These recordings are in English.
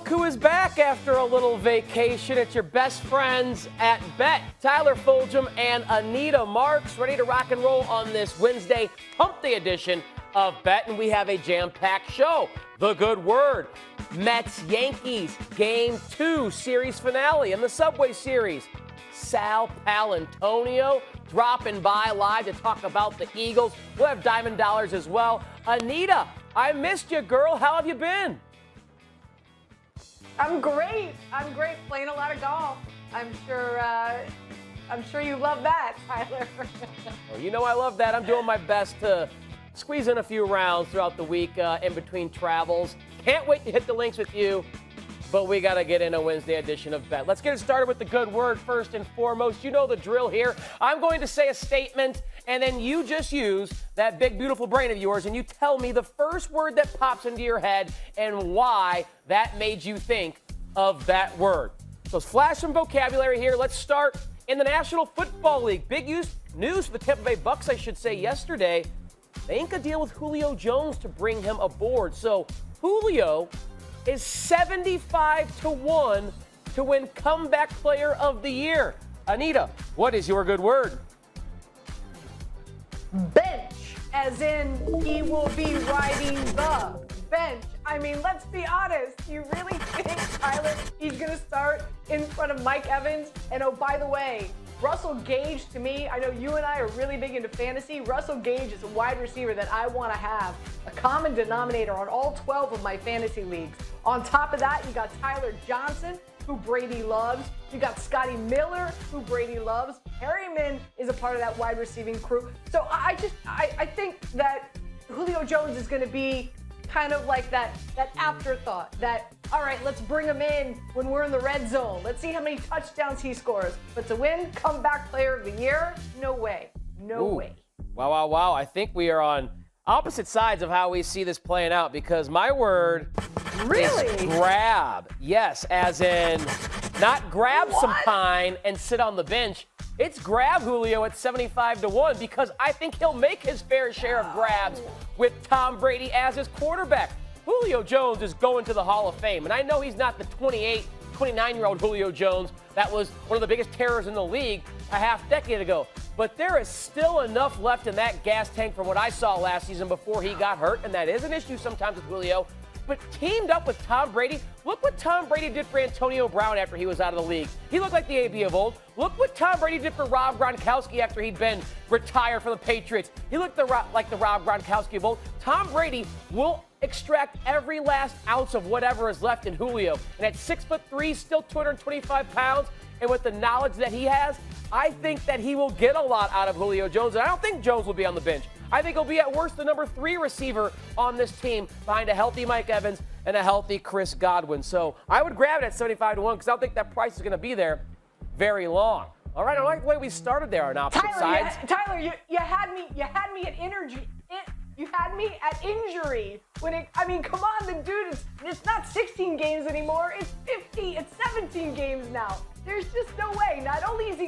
look who is back after a little vacation. It's your best friends at Bet. Tyler Fulghum and Anita Marks ready to rock and roll on this Wednesday Hump Day edition of Bet. And we have a jam-packed show. The Good Word, Mets Yankees, Game 2 series finale in the Subway Series. Sal Paolantonio dropping by live to talk about the Eagles. We'll have Diamond Dollars as well. Anita, I missed you, girl. How have you been? I'm great. Playing a lot of golf. I'm sure you love that, Tyler. Well, you know I love that. I'm doing my best to squeeze in a few rounds throughout the week in between travels. Can't wait to hit the links with you, but we got to get in a Wednesday edition of Bet. Let's get it started with the good word first and foremost. You know the drill here. I'm going to say a statement, and then you just use that big, beautiful brain of yours, and you tell me the first word that pops into your head and why that made you think of that word. So let's flash some vocabulary here. Let's start in the National Football League. Big news for the Tampa Bay Bucks, I should say, yesterday. They inked a deal with Julio Jones to bring him aboard. So Julio is 75-1 to win Comeback Player of the Year. Anita, what is your good word? Bench, as in he will be riding the bench. I mean, let's be honest. You really think, Tyler, he's going to start in front of Mike Evans? And oh, by the way, Russell Gage, to me, I know you and I are really big into fantasy. Russell Gage is a wide receiver that I want to have a common denominator on all 12 of my fantasy leagues. On top of that, you got Tyler Johnson, who Brady loves. You got Scotty Miller, who Brady loves. Harriman is a part of that wide receiving crew. So I think that Julio Jones is going to be kind of like that afterthought that, all right, let's bring him in when we're in the red zone. Let's see how many touchdowns he scores. But to win Comeback Player of the Year, no way. No way. Wow. I think we are on opposite sides of how we see this playing out because my word is grab. Yes, as in not grab some pine and sit on the bench. It's grab Julio at 75-1 because I think he'll make his fair share of grabs with Tom Brady as his quarterback. Julio Jones is going to the Hall of Fame, and I know he's not the 29-year-old Julio Jones that was one of the biggest terrors in the league a half decade ago. But there is still enough left in that gas tank from what I saw last season before he got hurt, and that is an issue sometimes with Julio. But teamed up with Tom Brady, look what Tom Brady did for Antonio Brown after he was out of the league. He looked like the AB of old. Look what Tom Brady did for Rob Gronkowski after he'd been retired from the Patriots. He looked like the Rob Gronkowski of old. Tom Brady will extract every last ounce of whatever is left in Julio. And at 6'3", still 225 pounds, and with the knowledge that he has, I think that he will get a lot out of Julio Jones. And I don't think Jones will be on the bench. I think he'll be at worst the number 3 receiver on this team behind a healthy Mike Evans and a healthy Chris Godwin. So I would grab it at 75-1 because I don't think that price is going to be there very long. All right, I like the way we started there on opposite sides. Tyler, you had me at energy. You had me at injury. Come on, the dude, it's not 16 games anymore. It's 50, it's 17 games now. There's just no way. Not only is he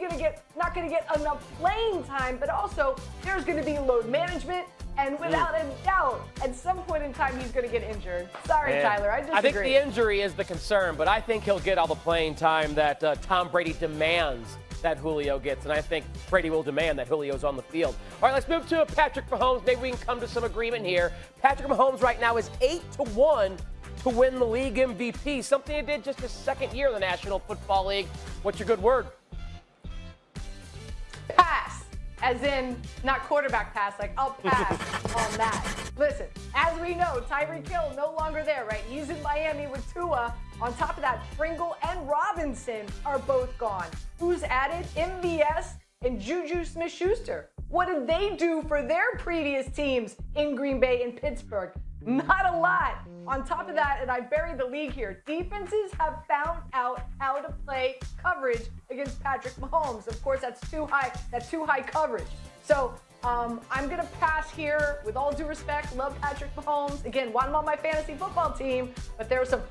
not going to get enough playing time, but also there's going to be load management. And without a doubt, at some point in time, he's going to get injured. Sorry, Tyler, I disagree. I think the injury is the concern, but I think he'll get all the playing time that Tom Brady demands that Julio gets, and I think Brady will demand that Julio's on the field. All right, let's move to Patrick Mahomes. Maybe we can come to some agreement here. Patrick Mahomes right now is 8-1 to win the league MVP, something he did just his second year in the National Football League. What's your good word? Pass, as in not quarterback pass, like I'll pass on that. Listen, as we know, Tyreek Hill no longer there, right? He's in Miami with Tua. On top of that, Pringle and Robinson are both gone. Who's added? MVS and Juju Smith-Schuster. What did they do for their previous teams in Green Bay and Pittsburgh? Not a lot. On top of that, and I buried the league here, defenses have found out how to play coverage against Patrick Mahomes. Of course, that's too high coverage. So I'm going to pass here with all due respect. Love Patrick Mahomes. Again, want him on my fantasy football team, but there are some,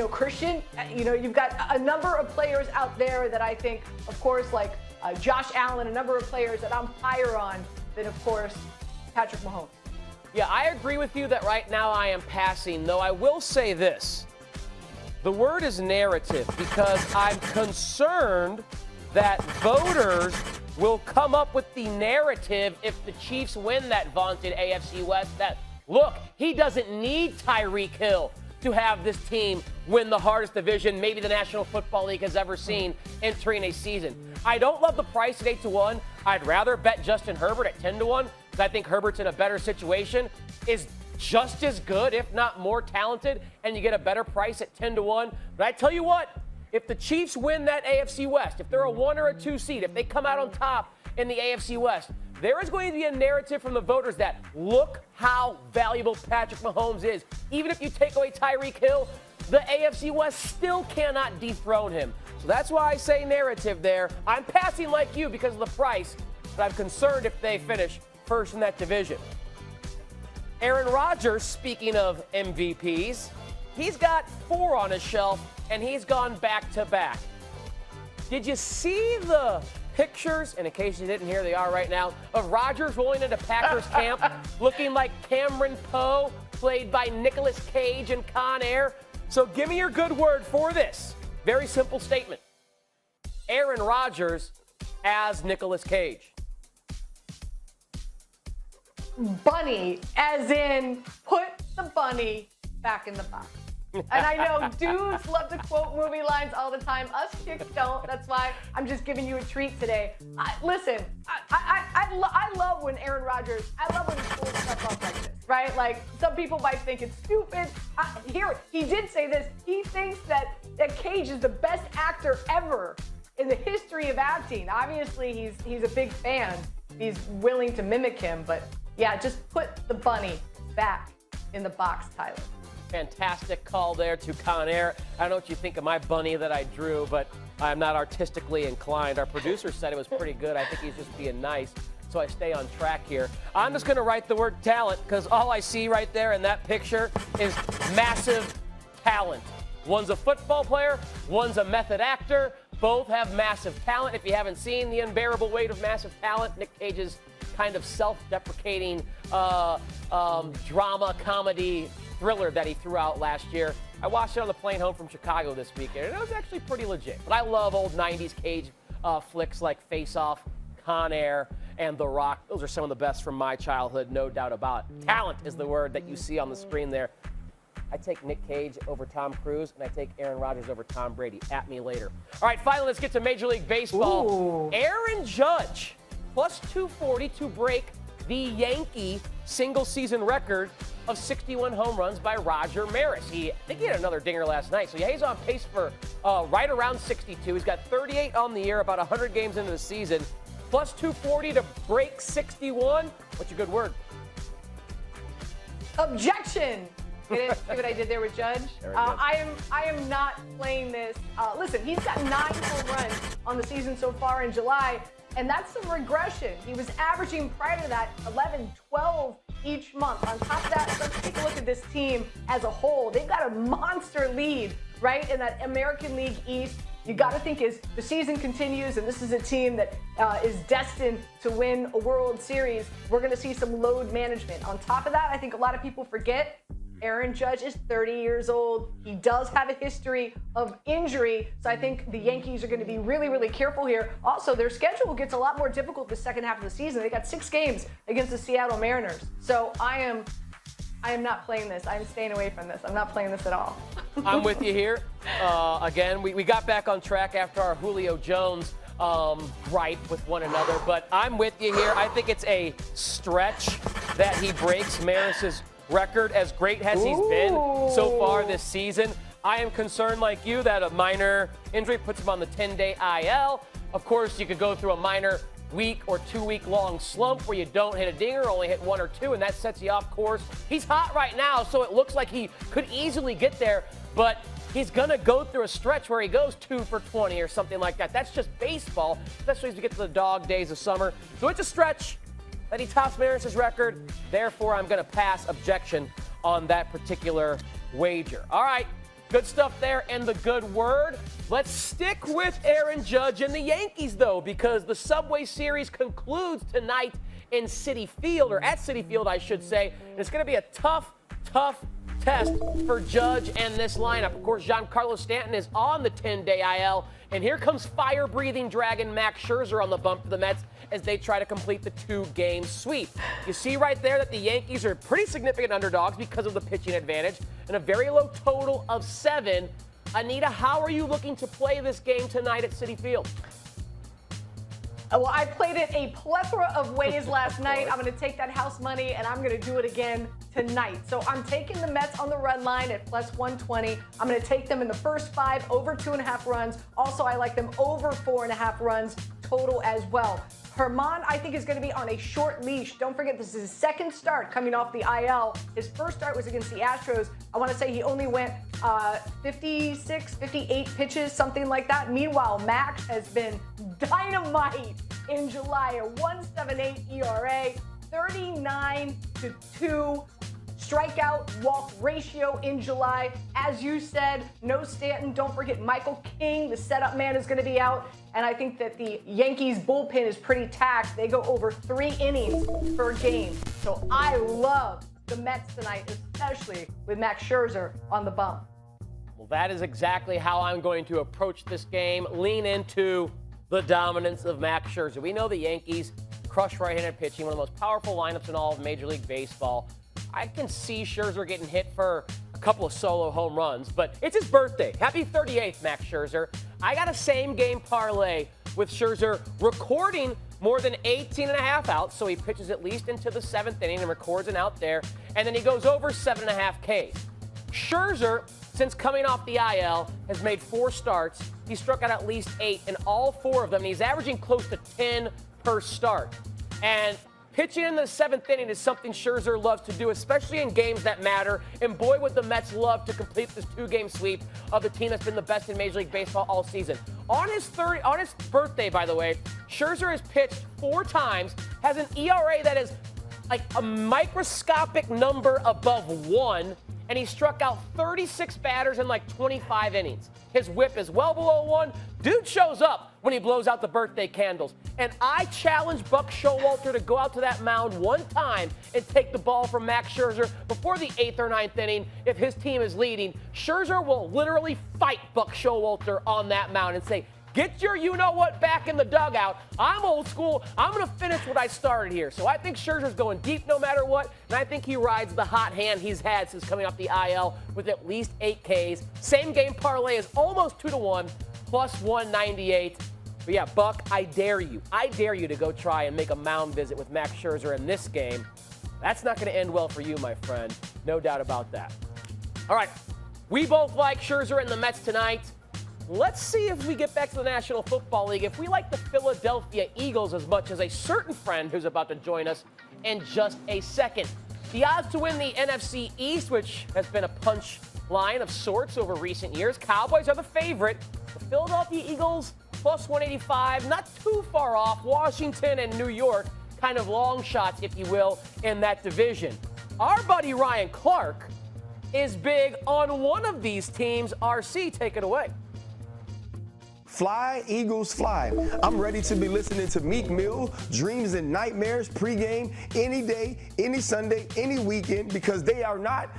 Christian, you've got a number of players out there that I think, of course, like Josh Allen, a number of players that I'm higher on than, of course, Patrick Mahomes. Yeah, I agree with you that right now I am passing, though I will say this. The word is narrative because I'm concerned that voters will come up with the narrative if the Chiefs win that vaunted AFC West that, look, he doesn't need Tyreek Hill to have this team win the hardest division maybe the National Football League has ever seen entering a season. I don't love the price at 8-1. I'd rather bet Justin Herbert at 10-1 because I think Herbert's in a better situation, is just as good, if not more talented, and you get a better price at 10-1. But I tell you what, if the Chiefs win that AFC West, if they're a 1 or a 2 seed, if they come out on top in the AFC West, there is going to be a narrative from the voters that look how valuable Patrick Mahomes is. Even if you take away Tyreek Hill, the AFC West still cannot dethrone him. So that's why I say narrative there. I'm passing like you because of the price, but I'm concerned if they finish first in that division. Aaron Rodgers, speaking of MVPs, he's got 4 on his shelf, and he's gone back-to-back. Did you see the pictures, and in case you didn't hear, they are right now, of Rodgers rolling into Packers camp looking like Cameron Poe, played by Nicolas Cage in Con Air? So give me your good word for this. Very simple statement. Aaron Rodgers as Nicolas Cage. Bunny, as in put the bunny back in the box. And I know dudes love to quote movie lines all the time. Us chicks don't. That's why I'm just giving you a treat today. Listen, I love when Aaron Rodgers, I love when he pulls stuff off like this, right? Like, some people might think it's stupid. He did say this. He thinks that Cage is the best actor ever in the history of acting. Obviously, he's a big fan. He's willing to mimic him, but yeah, just put the bunny back in the box, Tyler. Fantastic call there to Con Air. I don't know what you think of my bunny that I drew, but I'm not artistically inclined. Our producer said it was pretty good. I think he's just being nice, so I stay on track here. I'm just going to write the word talent because all I see right there in that picture is massive talent. One's a football player, one's a method actor. Both have massive talent. If you haven't seen The Unbearable Weight of Massive Talent, Nick Cage's kind of self-deprecating drama, comedy thriller that he threw out last year. I watched it on the plane home from Chicago this weekend, and it was actually pretty legit. But I love old 90s Cage flicks like Face Off, Con Air, and The Rock. Those are some of the best from my childhood, no doubt about it. Talent is the word that you see on the screen there. I take Nick Cage over Tom Cruise, and I take Aaron Rodgers over Tom Brady. At me later. All right, finally, let's get to Major League Baseball. Ooh. Aaron Judge, plus 240 to break the Yankee single-season record of 61 home runs by Roger Maris. I think he had another dinger last night. So yeah, he's on pace for right around 62. He's got 38 on the year, about 100 games into the season. Plus 240 to break 61. What's your good word? Objection. See what I did there with Judge? I am not playing this. Listen, he's got 9 home runs on the season so far in July, and that's some regression. He was averaging prior to that 11, 12 each month. On top of that, let's take a look at this team as a whole. They've got a monster lead, right, in that American League East. You got to think as the season continues, and this is a team that is destined to win a World Series, we're going to see some load management. On top of that, I think a lot of people forget Aaron Judge is 30 years old. He does have a history of injury, so I think the Yankees are going to be really, really careful here. Also, their schedule gets a lot more difficult the second half of the season. They got 6 games against the Seattle Mariners. So I am not playing this. I'm staying away from this. I'm not playing this at all. I'm with you here. Again, we got back on track after our Julio Jones gripe with one another, but I'm with you here. I think it's a stretch that he breaks Maris's record, as great as he's been so far this season. I am concerned, like you, that a minor injury puts him on the 10-day IL. Of course, you could go through a minor week or 2-week-long slump where you don't hit a dinger, only hit 1 or 2, and that sets you off course. He's hot right now, so it looks like he could easily get there, but he's going to go through a stretch where he goes 2 for 20 or something like that. That's just baseball, especially as we get to the dog days of summer. So it's a stretch that he tops Maris's record. Therefore, I'm going to pass objection on that particular wager. All right, good stuff there and the good word. Let's stick with Aaron Judge and the Yankees, though, because the Subway Series concludes tonight in Citi Field, or at Citi Field, I should say. And it's going to be a tough tough test for Judge and this lineup. Of course, Giancarlo Stanton is on the 10-day IL, and here comes fire-breathing dragon Max Scherzer on the bump for the Mets as they try to complete the 2-game sweep. You see right there that the Yankees are pretty significant underdogs because of the pitching advantage and a very low total of 7. Anita, how are you looking to play this game tonight at Citi Field? Well, I played it a plethora of ways last night. I'm going to take that house money, and I'm going to do it again tonight. So I'm taking the Mets on the run line at plus 120. I'm going to take them in the first 5 over 2.5 runs. Also, I like them over 4.5 runs total as well. Herman, I think, is going to be on a short leash. Don't forget, this is his second start coming off the IL. His first start was against the Astros. I want to say he only went 56, 58 pitches, something like that. Meanwhile, Max has been dynamite in July. A 1.78 ERA, 39-2 strikeout walk ratio in July. As you said, no Stanton. Don't forget Michael King, the setup man, is going to be out. And I think that the Yankees bullpen is pretty taxed. They go over 3 innings per game. So I love the Mets tonight, especially with Max Scherzer on the bump. Well, that is exactly how I'm going to approach this game. Lean into the dominance of Max Scherzer. We know the Yankees crush right-handed pitching, one of the most powerful lineups in all of Major League Baseball. I can see Scherzer getting hit for a couple of solo home runs, but it's his birthday. Happy 38th, Max Scherzer. I got a same-game parlay with Scherzer recording more than 18.5 outs, so he pitches at least into the 7th inning and records an out there, and then he goes over 7.5 Ks. Scherzer, since coming off the IL, has made 4 starts. He struck out at least 8 in all 4 of them, and he's averaging close to 10 per start. And pitching in the 7th inning is something Scherzer loves to do, especially in games that matter. And boy, would the Mets love to complete this 2-game sweep of the team that's been the best in Major League Baseball all season. On his birthday, by the way, Scherzer has pitched 4 times, has an ERA that is like a microscopic number above 1, and he struck out 36 batters in like 25 innings. His whip is well below 1. Dude shows up when he blows out the birthday candles. And I challenge Buck Showalter to go out to that mound one time and take the ball from Max Scherzer before the 8th or 9th inning if his team is leading. Scherzer will literally fight Buck Showalter on that mound and say, get your you-know-what back in the dugout. I'm old school. I'm going to finish what I started here. So I think Scherzer's going deep no matter what, and I think he rides the hot hand he's had since coming off the IL with at least 8 Ks. Same game parlay is almost 2-1, plus 198. But yeah, Buck, I dare you. I dare you to go try and make a mound visit with Max Scherzer in this game. That's not going to end well for you, my friend. No doubt about that. All right, we both like Scherzer and the Mets tonight. Let's see if we get back to the National Football League. If we like the Philadelphia Eagles as much as a certain friend who's about to join us in just a second. The odds to win the NFC East, which has been a punch line of sorts over recent years, Cowboys are the favorite. The Philadelphia Eagles, plus 185, not too far off. Washington and New York, kind of long shots, if you will, in that division. Our buddy Ryan Clark is big on one of these teams. RC, take it away. Fly, Eagles, fly. I'm ready to be listening to Meek Mill, Dreams and Nightmares pregame any day, any Sunday, any weekend, because they are not,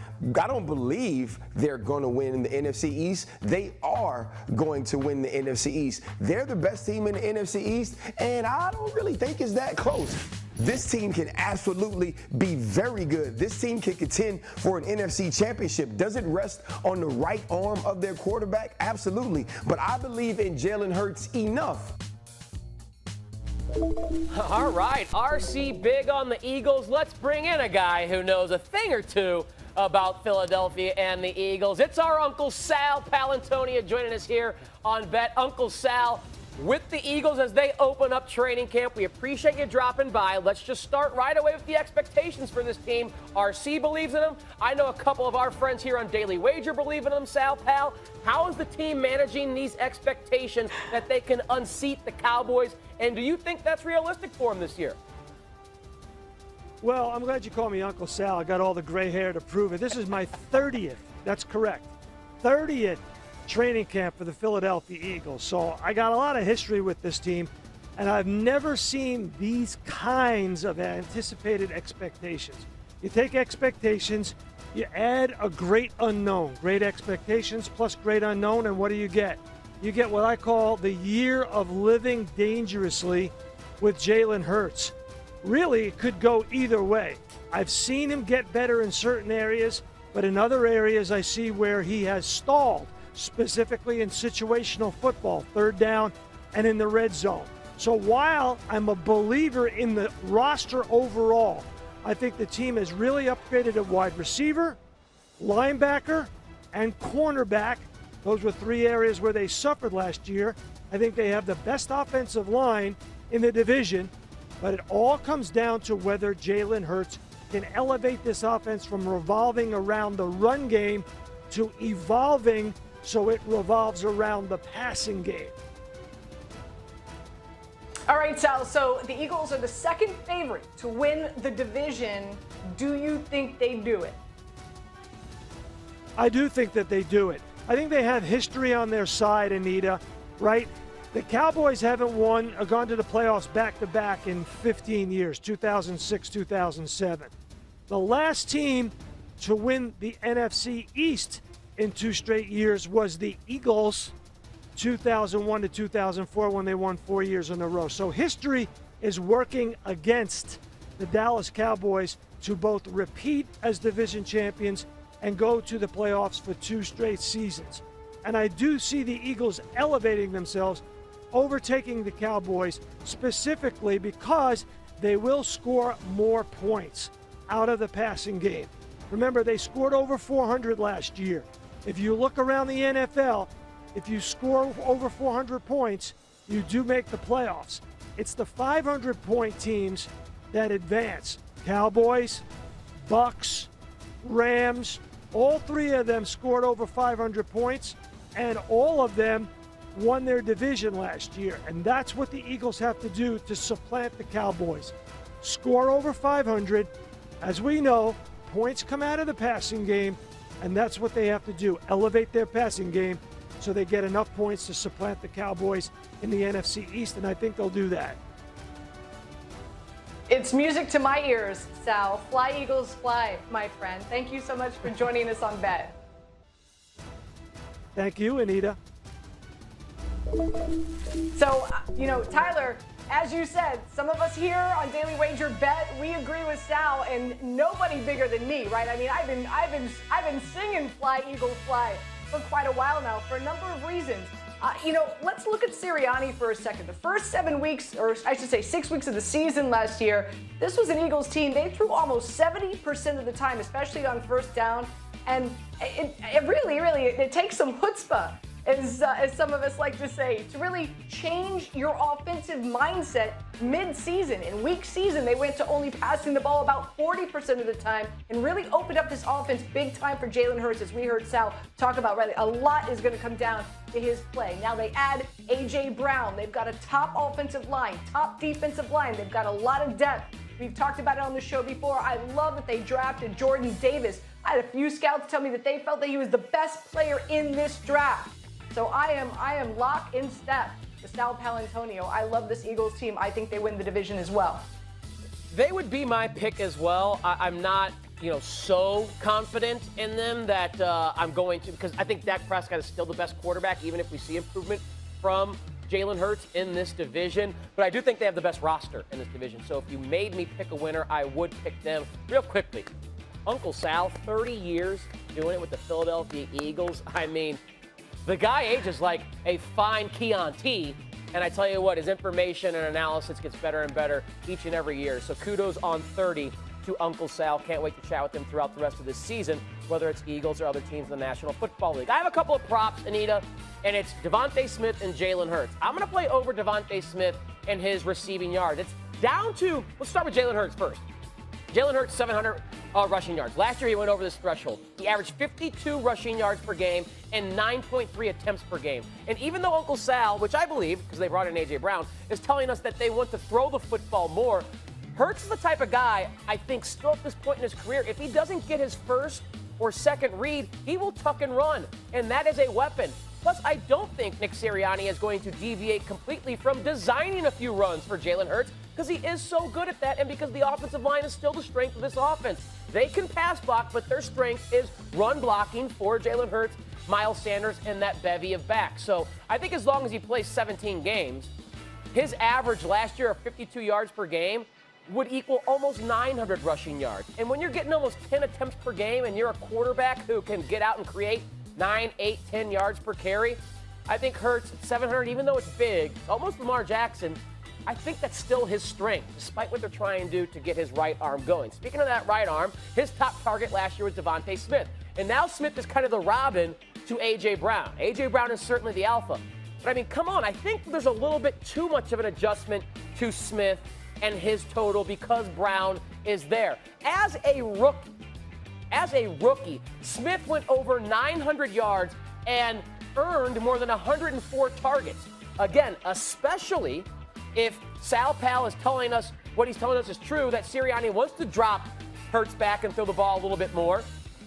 I don't believe they're going to win in the NFC East. They are going to win the NFC East. They're the best team in the NFC East, and I don't really think it's that close. This team can absolutely be very good. This team can contend for an NFC championship. Does it rest on the right arm of their quarterback? Absolutely. But I believe in Jalen Hurts enough. All right, RC big on the Eagles. Let's bring in a guy who knows a thing or two about Philadelphia and the Eagles. It's our Uncle Sal Paolantonio joining us here on Bet. Uncle Sal, with the Eagles as they open up training camp, we appreciate you dropping by. Let's just start right away with the expectations for this team. RC believes in them. I know a couple of our friends here on Daily Wager believe in them. Sal Pal, how is the team managing these expectations that they can unseat the Cowboys? And do you think that's realistic for them this year? Well, I'm glad you called me Uncle Sal. I got all the gray hair to prove it. This is my 30th, that's correct, 30th training camp for the Philadelphia Eagles. So I got a lot of history with this team, and I've never seen these kinds of anticipated expectations. You take expectations, You add a great unknown, great expectations plus great unknown, and what do you get? You get what I call the year of living dangerously with Jalen Hurts. Really, it could go either way. I've seen him get better in certain areas, but in other areas I see where he has stalled, specifically in situational football, third down and in the red zone. So while I'm a believer in the roster overall, I think the team has really upgraded at wide receiver, linebacker, and cornerback. Those were three areas where they suffered last year. I think they have the best offensive line in the division, but it all comes down to whether Jalen Hurts can elevate this offense from revolving around the run game to evolving so it revolves around the passing game. All right, Sal, so the Eagles are the second favorite to win the division. Do you think they do it? I do think that they do it. I think they have history on their side, Anita, right? The Cowboys haven't won or gone to the playoffs back-to-back in 15 years, 2006, 2007. The last team to win the NFC East in 2 straight years was the Eagles, 2001 to 2004, when they won 4 years in a row. So history is working against the Dallas Cowboys to both repeat as division champions and go to the playoffs for 2 straight seasons. And I do see the Eagles elevating themselves, overtaking the Cowboys, specifically because they will score more points out of the passing game. Remember, they scored over 400 last year. If you look around the NFL, if you score over 400 points, you do make the playoffs. It's the 500-point teams that advance. Cowboys, Bucks, Rams, all 3 of them scored over 500 points, and all of them won their division last year. And that's what the Eagles have to do to supplant the Cowboys. Score over 500. As we know, points come out of the passing game, and that's what they have to do, elevate their passing game so they get enough points to supplant the Cowboys in the NFC East, and I think they'll do that. It's music to my ears, Sal. Fly, Eagles, fly, my friend. Thank you so much for joining us on Bet. Thank you, Anita. So, Tyler, as you said, some of us here on Daily Wager Bet, we agree with Sal, and nobody bigger than me, right? I mean, I've been singing "Fly, Eagles, Fly" for quite a while now for a number of reasons. Let's look at Sirianni for a second. The first 7 weeks, or I should say 6 weeks of the season last year, this was an Eagles team. They threw almost 70% of the time, especially on first down, and it really takes some chutzpah, as some of us like to say, to really change your offensive mindset mid-season. In week season, they went to only passing the ball about 40% of the time and really opened up this offense big time for Jalen Hurts, as we heard Sal talk about. Right, a lot is going to come down to his play. Now they add A.J. Brown. They've got a top offensive line, top defensive line. They've got a lot of depth. We've talked about it on the show before. I love that they drafted Jordan Davis. I had a few scouts tell me that they felt that he was the best player in this draft. So I am lock in step with Sal Paolantonio. I love this Eagles team. I think they win the division as well. They would be my pick as well. I'm not, so confident in them that I'm going to, because I think Dak Prescott is still the best quarterback, even if we see improvement from Jalen Hurts in this division. But I do think they have the best roster in this division. So if you made me pick a winner, I would pick them. Real quickly, Uncle Sal, 30 years doing it with the Philadelphia Eagles. I mean, the guy ages like a fine Chianti, and I tell you what, his information and analysis gets better and better each and every year. So kudos on 30 to Uncle Sal. Can't wait to chat with him throughout the rest of this season, whether it's Eagles or other teams in the National Football League. I have a couple of props, Anita, and it's Devontae Smith and Jalen Hurts. I'm going to play over Devontae Smith and his receiving yards. It's down to, let's start with Jalen Hurts first. Jalen Hurts, 700 rushing yards. Last year, he went over this threshold. He averaged 52 rushing yards per game and 9.3 attempts per game. And even though Uncle Sal, which I believe, because they brought in A.J. Brown, is telling us that they want to throw the football more, Hurts is the type of guy, I think, still at this point in his career, if he doesn't get his first or second read, he will tuck and run. And that is a weapon. Plus, I don't think Nick Sirianni is going to deviate completely from designing a few runs for Jalen Hurts, because he is so good at that and because the offensive line is still the strength of this offense. They can pass block, but their strength is run blocking for Jalen Hurts, Miles Sanders, and that bevy of backs. So I think as long as he plays 17 games, his average last year of 52 yards per game would equal almost 900 rushing yards. And when you're getting almost 10 attempts per game and you're a quarterback who can get out and create 9, 8, 10 yards per carry, I think Hurts, 700, even though it's big, almost Lamar Jackson, I think that's still his strength, despite what they're trying to do to get his right arm going. Speaking of that right arm, his top target last year was Devontae Smith. And now Smith is kind of the Robin to A.J. Brown. A.J. Brown is certainly the alpha. But, I mean, come on. I think there's a little bit too much of an adjustment to Smith and his total because Brown is there. As a rookie, Smith went over 900 yards and earned more than 104 targets. Again, especially if Sal Pal is telling us what he's telling us is true, that Sirianni wants to drop Hurts back and throw the ball a little bit more,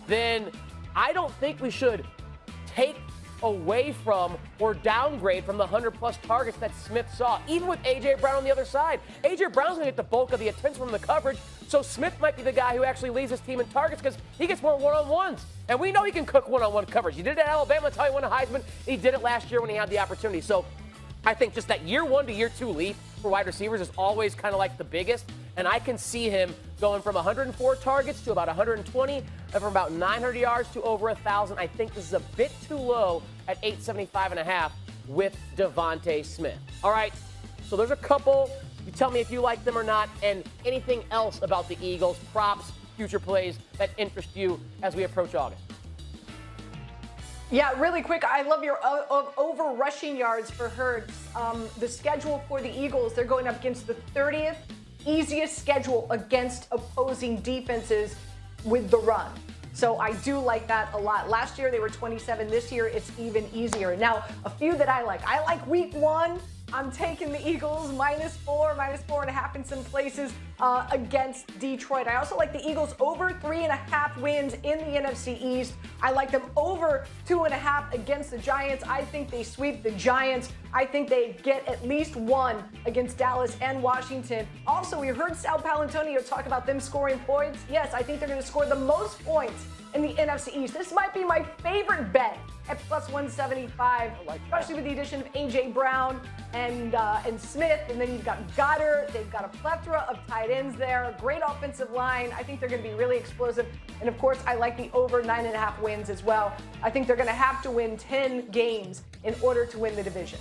then I don't think we should take away from or downgrade from the 100-plus targets that Smith saw, even with A.J. Brown on the other side. A.J. Brown's going to get the bulk of the attention from the coverage, so Smith might be the guy who actually leads his team in targets because he gets more one-on-ones. And we know he can cook one-on-one coverage. He did it at Alabama. That's how he won a Heisman. He did it last year when he had the opportunity. So I think just that year 1 to year 2 leap for wide receivers is always kind of like the biggest. And I can see him going from 104 targets to about 120, and from about 900 yards to over 1,000. I think this is a bit too low at 875.5 with Devontae Smith. All right, so there's a couple. You tell me if you like them or not, and anything else about the Eagles, props, future plays that interest you as we approach August. Yeah, really quick, I love your over rushing yards for Hurts. The schedule for the Eagles, they're going up against the 30th easiest schedule against opposing defenses with the run. So I do like that a lot. Last year they were 27. This year it's even easier. Now, a few that I like week 1. I'm taking the Eagles -4, -4.5 in some places against Detroit. I also like the Eagles over 3.5 wins in the NFC East. I like them over 2.5 against the Giants. I think they sweep the Giants. I think they get at least 1 against Dallas and Washington. Also, we heard Sal Paolantonio talk about them scoring points. Yes, I think they're going to score the most points in the NFC East. This might be my favorite bet at +175, especially with the addition of A.J. Brown and Smith. And then you've got Gatterup. They've got a plethora of tight ends there. Great offensive line. I think they're going to be really explosive. And, of course, I like the over 9.5 wins as well. I think they're going to have to win 10 games in order to win the division.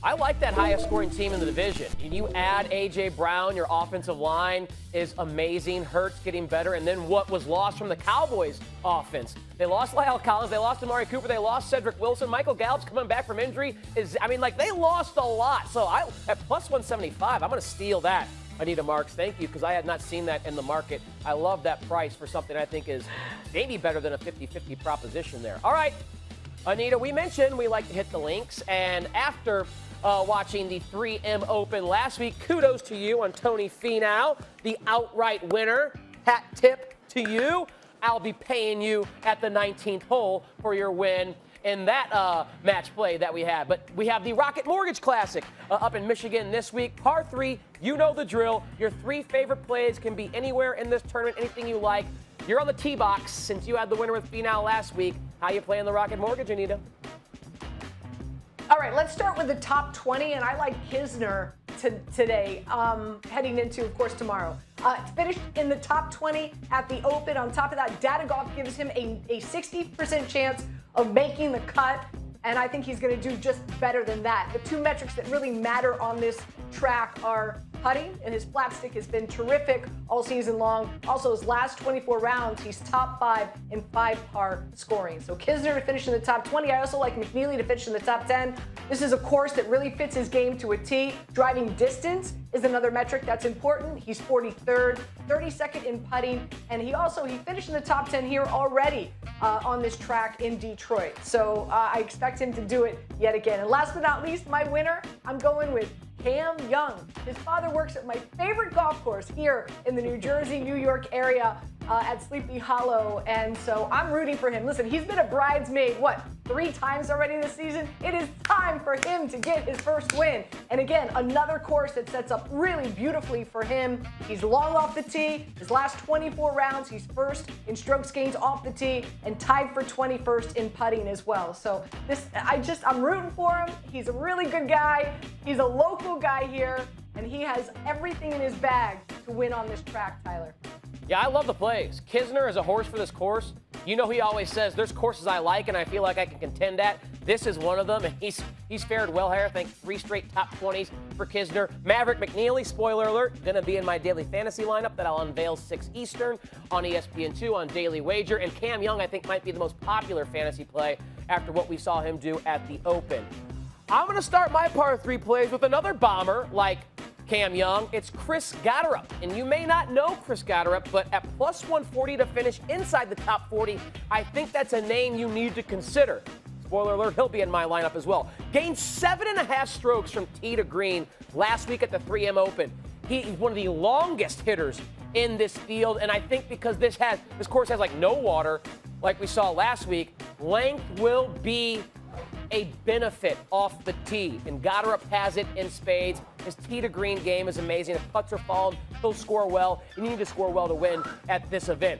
I like that highest scoring team in the division. And you add A.J. Brown, your offensive line is amazing. Hurts getting better. And then what was lost from the Cowboys offense? They lost Lyle Collins. They lost Amari Cooper. They lost Cedric Wilson. Michael Gallup's coming back from injury. They lost a lot. So at +175, I'm going to steal that. Anita Marks, thank you, because I had not seen that in the market. I love that price for something I think is maybe better than a 50-50 proposition there. All right, Anita, we mentioned we like to hit the links. And after watching the 3M Open last week, kudos to you on Tony Finau, the outright winner. Hat tip to you. I'll be paying you at the 19th hole for your win in that match play that we had. But we have the Rocket Mortgage Classic up in Michigan this week. Par 3, you know the drill. Your 3 favorite plays can be anywhere in this tournament, anything you like. You're on the tee box since you had the winner with Finau last week. How you playing the Rocket Mortgage, Anita? All right, let's start with the top 20, and I like Kisner today, heading into, of course, tomorrow. Finished in the top 20 at the Open. On top of that, Data Golf gives him a 60% chance of making the cut, and I think he's going to do just better than that. The 2 metrics that really matter on this track are putting, and his flat stick has been terrific all season long. Also, his last 24 rounds, he's top 5 in 5-par scoring. So Kisner to finish in the top 20. I also like McNeely to finish in the top 10. This is a course that really fits his game to a tee. Driving distance is another metric that's important. He's 43rd, 32nd in putting, and he finished in the top 10 here already on this track in Detroit. So I expect him to do it yet again. And last but not least, my winner, I'm going with Cam Young. His father works at my favorite golf course here in the New Jersey, New York area. at Sleepy Hollow, and so I'm rooting for him. Listen, he's been a bridesmaid, 3 times already this season? It is time for him to get his first win. And again, another course that sets up really beautifully for him. He's long off the tee. His last 24 rounds, he's first in strokes gained off the tee and tied for 21st in putting as well. So I'm rooting for him. He's a really good guy. He's a local guy here, and he has everything in his bag to win on this track, Tyler. Yeah, I love the plays. Kisner is a horse for this course. You know, he always says, there's courses I like and I feel like I can contend at. This is one of them, and he's fared well here. I think 3 straight top 20s for Kisner. Maverick McNeely, spoiler alert, going to be in my daily fantasy lineup that I'll unveil 6 Eastern on ESPN2 on Daily Wager. And Cam Young, I think, might be the most popular fantasy play after what we saw him do at the Open. I'm going to start my par 3 plays with another bomber like Cam Young. It's Chris Gatterup. And you may not know Chris Gatterup, but at plus 140 to finish inside the top 40, I think that's a name you need to consider. Spoiler alert, he'll be in my lineup as well. Gained 7.5 strokes from tee to green last week at the 3M Open. He's one of the longest hitters in this field, and I think because this course has like no water, like we saw last week, length will be a benefit off the tee, and Gatterup has it in spades. His tee to green game is amazing. If putts are falling, he'll score well. You need to score well to win at this event.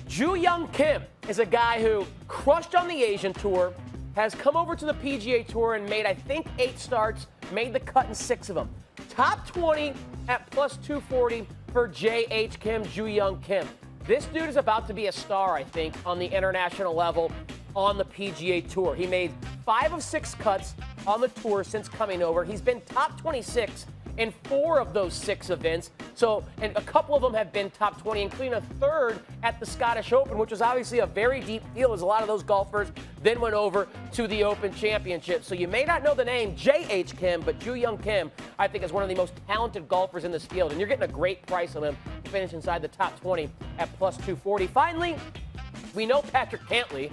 Ju Young Kim is a guy who crushed on the Asian Tour, has come over to the PGA Tour and made, I think, 8 starts, made the cut in 6 of them. Top 20 at plus 240 for J.H. Kim, Ju Young Kim. This dude is about to be a star, I think, on the international level on the PGA Tour. He made 5 of 6 cuts on the tour since coming over. He's been top 26 in 4 of those 6 events. And a couple of them have been top 20, including a 3rd at the Scottish Open, which was obviously a very deep field as a lot of those golfers then went over to the Open Championship. So you may not know the name J.H. Kim, but Ju Young Kim, I think, is one of the most talented golfers in this field. And you're getting a great price on him to finish inside the top 20 at plus 240. Finally, we know Patrick Cantley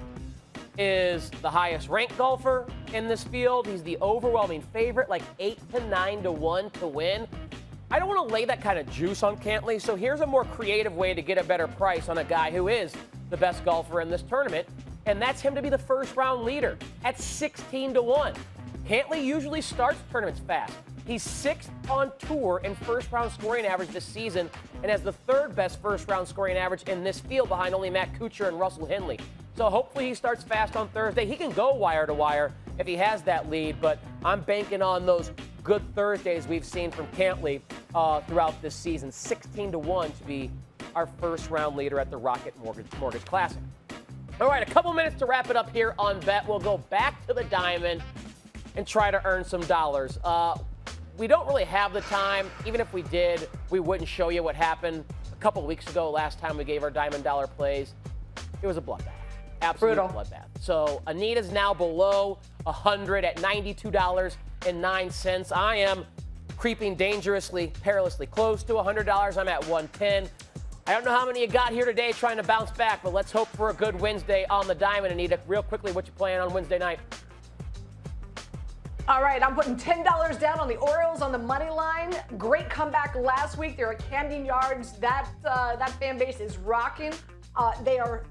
is the highest ranked golfer in this field. He's the overwhelming favorite, like 8 to 9 to 1 to win. I don't want to lay that kind of juice on Cantley, so here's a more creative way to get a better price on a guy who is the best golfer in this tournament, and that's him to be the first round leader at 16 to 1. Cantley usually starts tournaments fast. He's 6th on tour in first round scoring average this season and has the 3rd best first round scoring average in this field behind only Matt Kuchar and Russell Henley. So hopefully he starts fast on Thursday. He can go wire to wire if he has that lead, but I'm banking on those good Thursdays we've seen from Cantley throughout this season. 16 to 1 to be our first round leader at the Rocket Mortgage Classic. All right, a couple minutes to wrap it up here on Bet. We'll go back to the diamond and try to earn some dollars. We don't really have the time. Even if we did, we wouldn't show you what happened a couple weeks ago last time we gave our Diamond Dollar plays. It was a bloodbath. Absolute bloodbath. So Anita's now below 100 at $92.09. I am creeping dangerously, perilously close to $100. I'm at 110. I don't know how many you got here today trying to bounce back, but let's hope for a good Wednesday on the diamond. Anita, real quickly, what you playing on Wednesday night? All right, I'm putting $10 down on the Orioles on the money line. Great comeback last week. They're at Camden Yards. That fan base is rocking. They are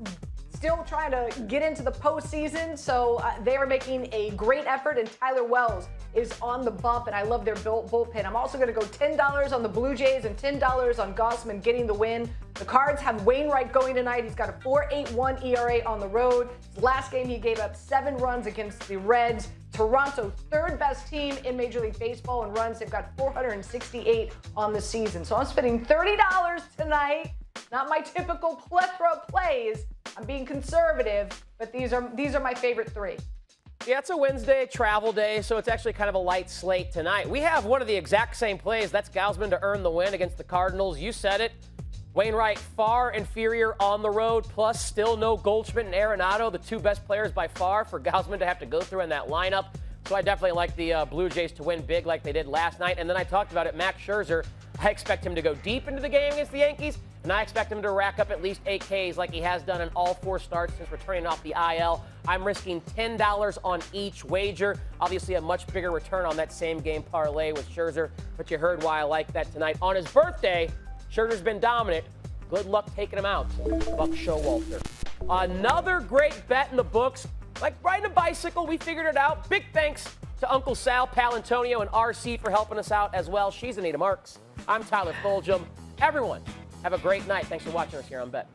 still trying to get into the postseason, so they are making a great effort, and Tyler Wells is on the bump, and I love their bullpen. I'm also going to go $10 on the Blue Jays and $10 on Gossman getting the win. The Cards have Wainwright going tonight. He's got a 4.81 ERA on the road. His last game, he gave up 7 runs against the Reds. Toronto, 3rd best team in Major League Baseball in runs. They've got 468 on the season. So I'm spending $30 tonight. Not my typical plethora of plays. I'm being conservative, but these are my favorite 3. Yeah, it's a Wednesday travel day, so it's actually kind of a light slate tonight. We have one of the exact same plays. That's Gausman to earn the win against the Cardinals. You said it. Wainwright far inferior on the road, plus still no Goldschmidt and Arenado, the 2 best players by far for Gausman to have to go through in that lineup. So I definitely like the Blue Jays to win big like they did last night. And then I talked about it, Max Scherzer. I expect him to go deep into the game against the Yankees, and I expect him to rack up at least 8 Ks like he has done in all 4 starts since returning off the IL. I'm risking $10 on each wager. Obviously a much bigger return on that same game parlay with Scherzer, but you heard why I like that tonight. On his birthday, Scherzer's been dominant. Good luck taking him out, Buck Showalter. Another great bet in the books. Like riding a bicycle, we figured it out. Big thanks to Uncle Sal Paolantonio and RC for helping us out as well. She's Anita Marks. I'm Tyler Fulghum. Everyone, have a great night. Thanks for watching us here on Bet.